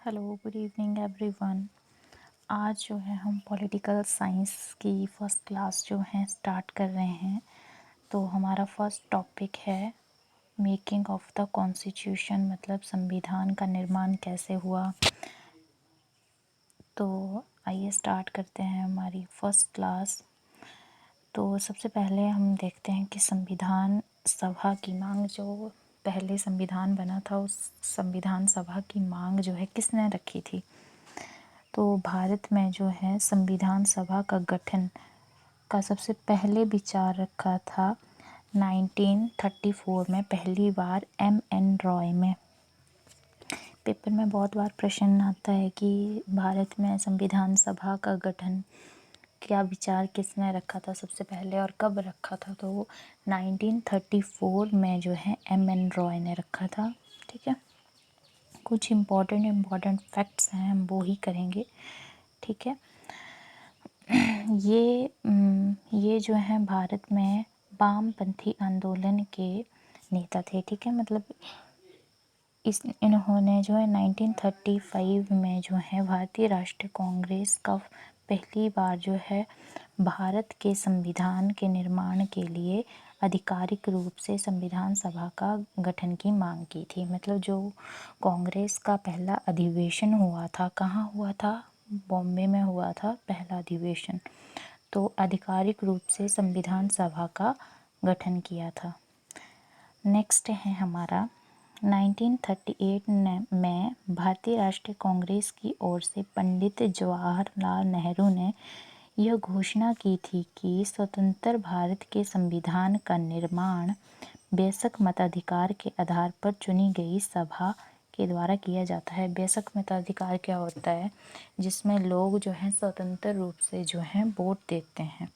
Hello, good evening everyone. आज जो है हम पॉलिटिकल साइंस की फ़र्स्ट क्लास जो है स्टार्ट कर रहे हैं। तो हमारा फर्स्ट टॉपिक है मेकिंग ऑफ द कॉन्स्टिट्यूशन, मतलब संविधान का निर्माण कैसे हुआ। तो आइए स्टार्ट करते हैं हमारी फर्स्ट क्लास। तो सबसे पहले हम देखते हैं कि संविधान सभा की मांग, जो पहले संविधान बना था उस संविधान सभा की मांग जो है किसने रखी थी। तो भारत में जो है संविधान सभा का गठन का सबसे पहले विचार रखा था 1934 में, पहली बार एम.एन. रॉय में। पेपर में बहुत बार प्रश्न आता है कि भारत में संविधान सभा का गठन क्या विचार किसने रखा था सबसे पहले और कब रखा था। तो 1934 में जो है एम.एन. रॉय ने रखा था। ठीक है, कुछ इम्पोर्टेंट फैक्ट्स हैं, हम वो ही करेंगे। ठीक है, ये जो है भारत में वामपंथी आंदोलन के नेता थे। ठीक है, मतलब इन्होंने जो है 1935 में जो है भारतीय राष्ट्रीय कांग्रेस का पहली बार जो है भारत के संविधान के निर्माण के लिए आधिकारिक रूप से संविधान सभा का गठन की मांग की थी। मतलब जो कांग्रेस का पहला अधिवेशन हुआ था, कहाँ हुआ था? बॉम्बे में हुआ था पहला अधिवेशन। तो आधिकारिक रूप से संविधान सभा का गठन किया था। नेक्स्ट है हमारा 1938 में भारतीय राष्ट्रीय कांग्रेस की ओर से पंडित जवाहरलाल नेहरू ने यह घोषणा की थी कि स्वतंत्र भारत के संविधान का निर्माण बेशक मताधिकार के आधार पर चुनी गई सभा के द्वारा किया जाता है। बेशक मताधिकार क्या होता है? जिसमें लोग जो हैं स्वतंत्र रूप से जो हैं वोट देते हैं।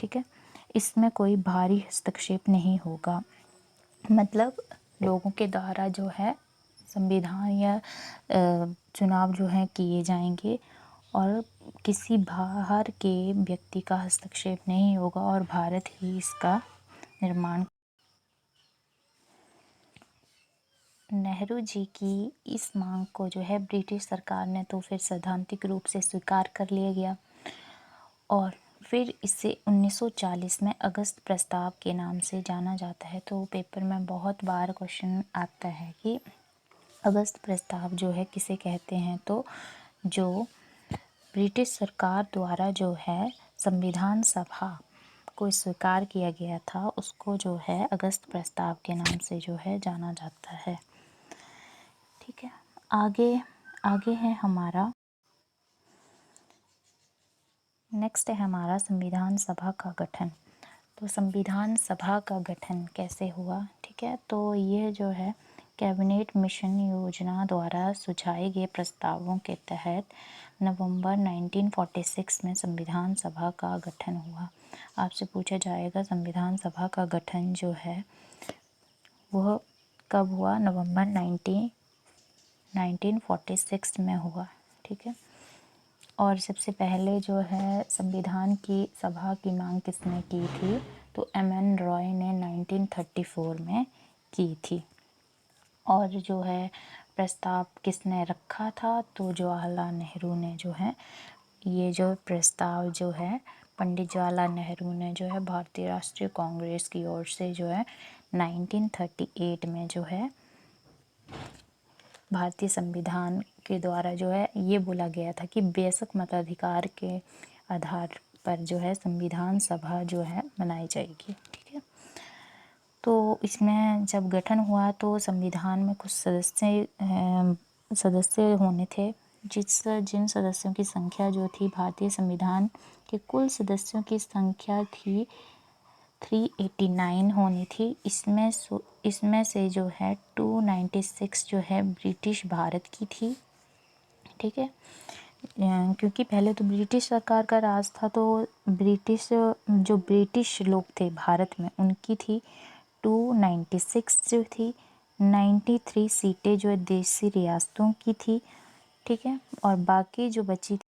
ठीक है, इसमें कोई भारी हस्तक्षेप नहीं होगा। मतलब लोगों के द्वारा जो है संविधान या चुनाव जो है किए जाएंगे और किसी बाहर के व्यक्ति का हस्तक्षेप नहीं होगा और भारत ही इसका निर्माण। नेहरू जी की इस मांग को जो है ब्रिटिश सरकार ने तो फिर सैद्धांतिक रूप से स्वीकार कर लिया गया और फिर इसे 1940 में अगस्त प्रस्ताव के नाम से जाना जाता है। तो पेपर में बहुत बार क्वेश्चन आता है कि अगस्त प्रस्ताव जो है किसे कहते हैं। तो जो ब्रिटिश सरकार द्वारा जो है संविधान सभा को स्वीकार किया गया था उसको जो है अगस्त प्रस्ताव के नाम से जो है जाना जाता है। ठीक है, आगे आगे है हमारा नेक्स्ट है हमारा संविधान सभा का गठन। तो संविधान सभा का गठन कैसे हुआ? ठीक है, तो ये जो है कैबिनेट मिशन योजना द्वारा सुझाए गए प्रस्तावों के तहत नवंबर 1946 में संविधान सभा का गठन हुआ। आपसे पूछा जाएगा संविधान सभा का गठन जो है वह कब हुआ? नवंबर 1946 में हुआ। ठीक है, और सबसे पहले जो है संविधान की सभा की मांग किसने की थी? तो एम.एन. रॉय ने 1934 में की थी। और जो है प्रस्ताव किसने रखा था? तो जवाहरलाल नेहरू ने जो है ये जो प्रस्ताव जो है पंडित जवाहरलाल नेहरू ने जो है भारतीय राष्ट्रीय कांग्रेस की ओर से जो है 1938 में जो है भारतीय संविधान के द्वारा जो है ये बोला गया था कि बेशक मताधिकार के आधार पर जो है संविधान सभा जो है बनाई जाएगी। ठीक है, तो इसमें जब गठन हुआ तो संविधान में कुछ सदस्य होने थे, जिन सदस्यों की संख्या जो थी भारतीय संविधान के कुल सदस्यों की संख्या थी 389 होनी थी। इसमें से जो है 296 जो है ब्रिटिश भारत की थी। ठीक है, क्योंकि पहले तो ब्रिटिश सरकार का राज था तो ब्रिटिश लोग थे भारत में उनकी थी 296 जो थी। 93 सीटें जो है देशी रियासतों की थी। ठीक है, और बाकी जो बची थी।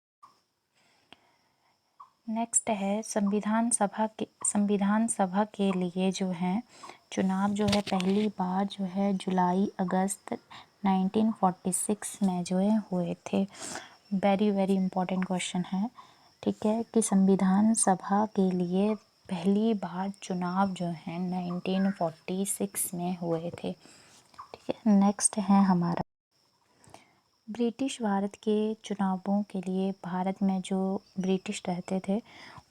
नेक्स्ट है संविधान सभा के लिए जो है चुनाव जो है पहली बार जो है जुलाई अगस्त 1946 में जो है हुए थे। वेरी वेरी इंपॉर्टेंट क्वेश्चन है, ठीक है, कि संविधान सभा के लिए पहली बार चुनाव जो है 1946 में हुए थे। ठीक है, नेक्स्ट है हमारा ब्रिटिश भारत के चुनावों के लिए। भारत में जो ब्रिटिश रहते थे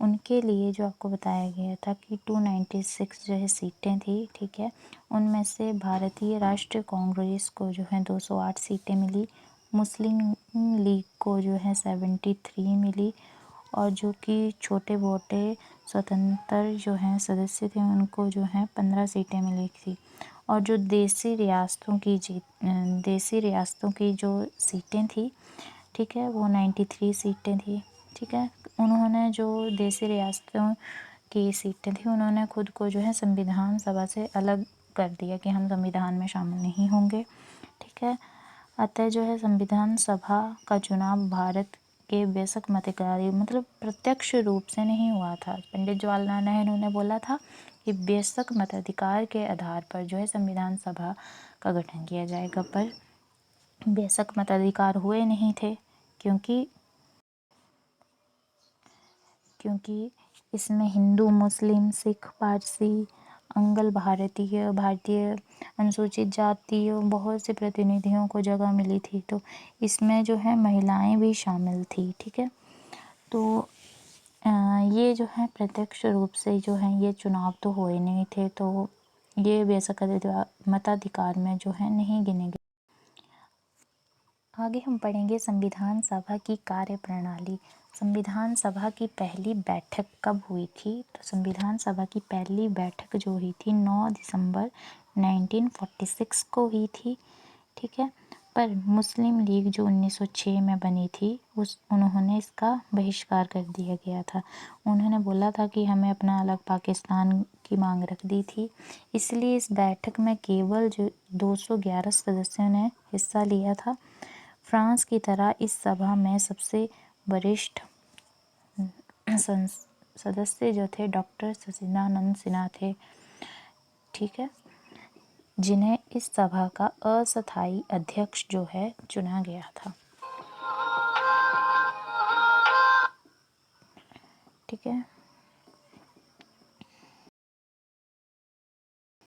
उनके लिए जो आपको बताया गया था कि 296 जो है सीटें थी, ठीक है, उनमें से भारतीय राष्ट्रीय कांग्रेस को जो है 208 सीटें मिली, मुस्लिम लीग को जो है 73 मिली, और जो कि छोटे मोटे स्वतंत्र जो हैं सदस्य थे उनको जो है 15 सीटें मिली थी, और जो देसी रियासतों की जो सीटें थी, ठीक है, वो 93 सीटें थी। ठीक है, उन्होंने जो देसी रियासतों की सीटें थी उन्होंने खुद को जो है संविधान सभा से अलग कर दिया कि हम संविधान में शामिल नहीं होंगे। ठीक है, अतः जो है संविधान सभा का चुनाव भारत के बेशक मताधिकारी मतलब प्रत्यक्ष रूप से नहीं हुआ था। पंडित जवाहरलाल नेहरू ने बोला था कि बेशक मताधिकार के आधार पर जो है संविधान सभा का गठन किया जाएगा, पर बेशक मताधिकार हुए नहीं थे क्योंकि इसमें हिंदू, मुस्लिम, सिख, पारसी, अंगल भारतीय अनुसूचित जाति बहुत से प्रतिनिधियों को जगह मिली थी, तो इसमें जो है महिलाएं भी शामिल थी। ठीक है, तो ये जो है प्रत्यक्ष रूप से जो है ये चुनाव तो हुए नहीं थे, तो ये बेशक मताधिकार में जो है नहीं गिने गए। आगे हम पढ़ेंगे संविधान सभा की कार्यप्रणाली। संविधान सभा की पहली बैठक कब हुई थी? तो संविधान सभा की पहली बैठक जो हुई थी 9 दिसंबर 1946 को हुई थी। ठीक है, पर मुस्लिम लीग जो 1906 में बनी थी उन्होंने इसका बहिष्कार कर दिया गया था। उन्होंने बोला था कि हमें अपना अलग पाकिस्तान की मांग रख दी थी, इसलिए इस बैठक में केवल जो 211 सदस्यों ने हिस्सा लिया था। फ्रांस की तरह इस सभा में सबसे वरिष्ठ सदस्य जो थे डॉक्टर सच्चिदानंद सिन्हा थे। ठीक है, जिन्हें इस सभा का अस्थायी अध्यक्ष जो है चुना गया था। ठीक है,